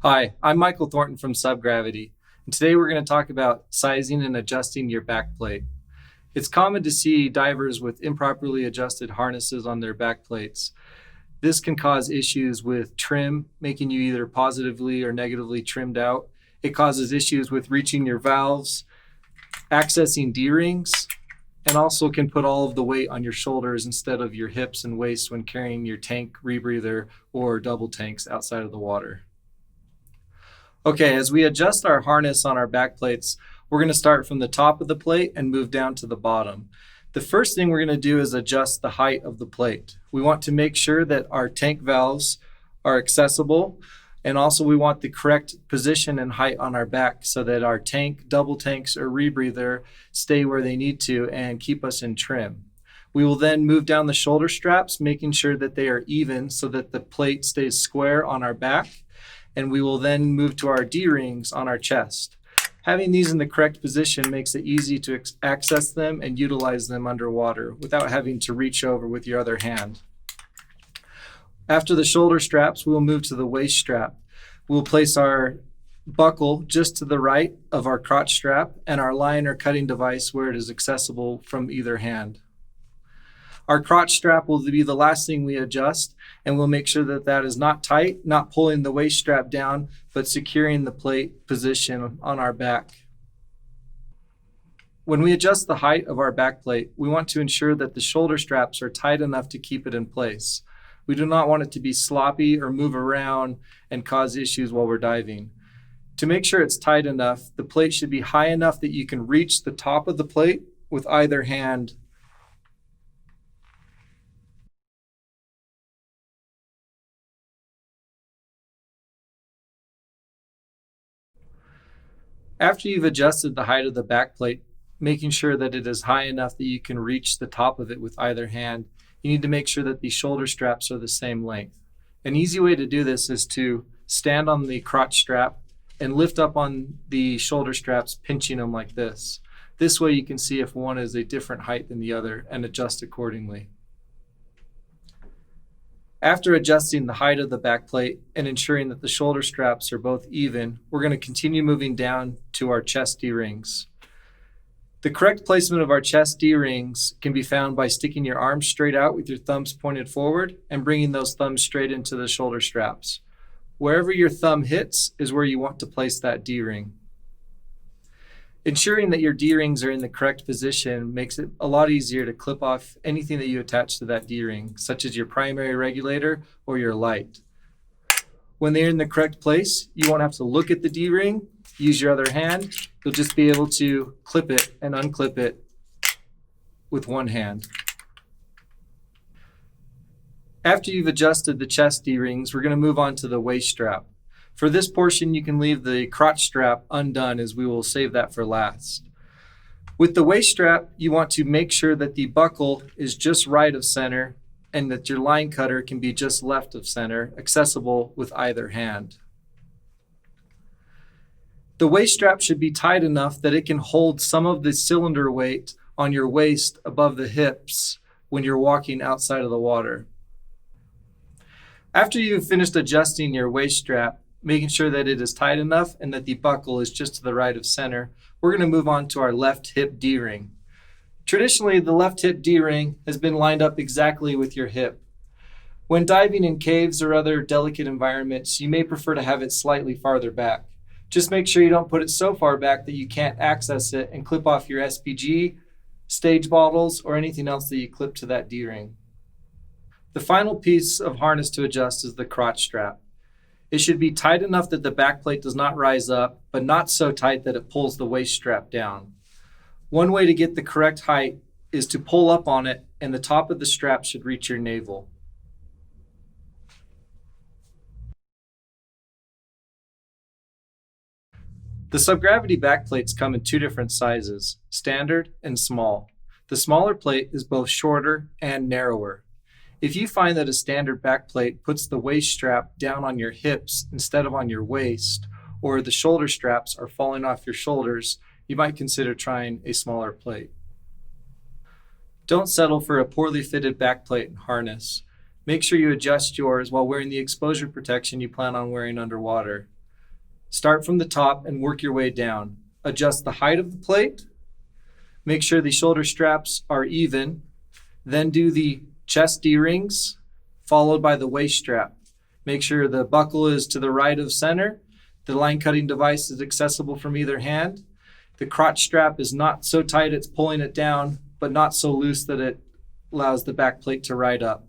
Hi, I'm Michael Thornton from SubGravity, and today we're going to talk about sizing and adjusting your backplate. It's common to see divers with improperly adjusted harnesses on their backplates. This can cause issues with trim, making you either positively or negatively trimmed out. It causes issues with reaching your valves, accessing D-rings, and also can put all of the weight on your shoulders instead of your hips and waist when carrying your tank, rebreather, or double tanks outside of the water. Okay, as we adjust our harness on our backplates, we're going to start from the top of the plate and move down to the bottom. The first thing we're going to do is adjust the height of the plate. We want to make sure that our tank valves are accessible, and also we want the correct position and height on our back so that our tank, double tanks, or rebreather stay where they need to and keep us in trim. We will then move down the shoulder straps, making sure that they are even so that the plate stays square on our back. And we will then move to our D-rings on our chest. Having these in the correct position makes it easy to access them and utilize them underwater without having to reach over with your other hand. After the shoulder straps, we will move to the waist strap. We'll place our buckle just to the right of our crotch strap and our line or cutting device where it is accessible from either hand. Our crotch strap will be the last thing we adjust, and we'll make sure that that is not tight, not pulling the waist strap down, but securing the plate position on our back. When we adjust the height of our back plate, we want to ensure that the shoulder straps are tight enough to keep it in place. We do not want it to be sloppy or move around and cause issues while we're diving. To make sure it's tight enough, the plate should be high enough that you can reach the top of the plate with either hand. After you've adjusted the height of the backplate, making sure that it is high enough that you can reach the top of it with either hand, you need to make sure that the shoulder straps are the same length. An easy way to do this is to stand on the crotch strap and lift up on the shoulder straps, pinching them like this. This way you can see if one is a different height than the other and adjust accordingly. After adjusting the height of the backplate and ensuring that the shoulder straps are both even, we're going to continue moving down to our chest D-rings. The correct placement of our chest D-rings can be found by sticking your arms straight out with your thumbs pointed forward and bringing those thumbs straight into the shoulder straps. Wherever your thumb hits is where you want to place that D-ring. Ensuring that your D-rings are in the correct position makes it a lot easier to clip off anything that you attach to that D-ring, such as your primary regulator or your light. When they're in the correct place, you won't have to look at the D-ring, use your other hand. You'll just be able to clip it and unclip it with one hand. After you've adjusted the chest D-rings, we're going to move on to the waist strap. For this portion, you can leave the crotch strap undone as we will save that for last. With the waist strap, you want to make sure that the buckle is just right of center and that your line cutter can be just left of center, accessible with either hand. The waist strap should be tight enough that it can hold some of the cylinder weight on your waist above the hips when you're walking outside of the water. After you've finished adjusting your waist strap, making sure that it is tight enough and that the buckle is just to the right of center, we're going to move on to our left hip D-ring. Traditionally, the left hip D-ring has been lined up exactly with your hip. When diving in caves or other delicate environments, you may prefer to have it slightly farther back. Just make sure you don't put it so far back that you can't access it and clip off your SPG, stage bottles, or anything else that you clip to that D-ring. The final piece of harness to adjust is the crotch strap. It should be tight enough that the backplate does not rise up, but not so tight that it pulls the waist strap down. One way to get the correct height is to pull up on it, and the top of the strap should reach your navel. The SubGravity backplates come in two different sizes, standard and small. The smaller plate is both shorter and narrower. If you find that a standard backplate puts the waist strap down on your hips instead of on your waist, or the shoulder straps are falling off your shoulders, you might consider trying a smaller plate. Don't settle for a poorly fitted backplate and harness. Make sure you adjust yours while wearing the exposure protection you plan on wearing underwater. Start from the top and work your way down. Adjust the height of the plate. Make sure the shoulder straps are even. Then do the chest D-rings, followed by the waist strap. Make sure the buckle is to the right of center. The line cutting device is accessible from either hand. The crotch strap is not so tight it's pulling it down, but not so loose that it allows the back plate to ride up.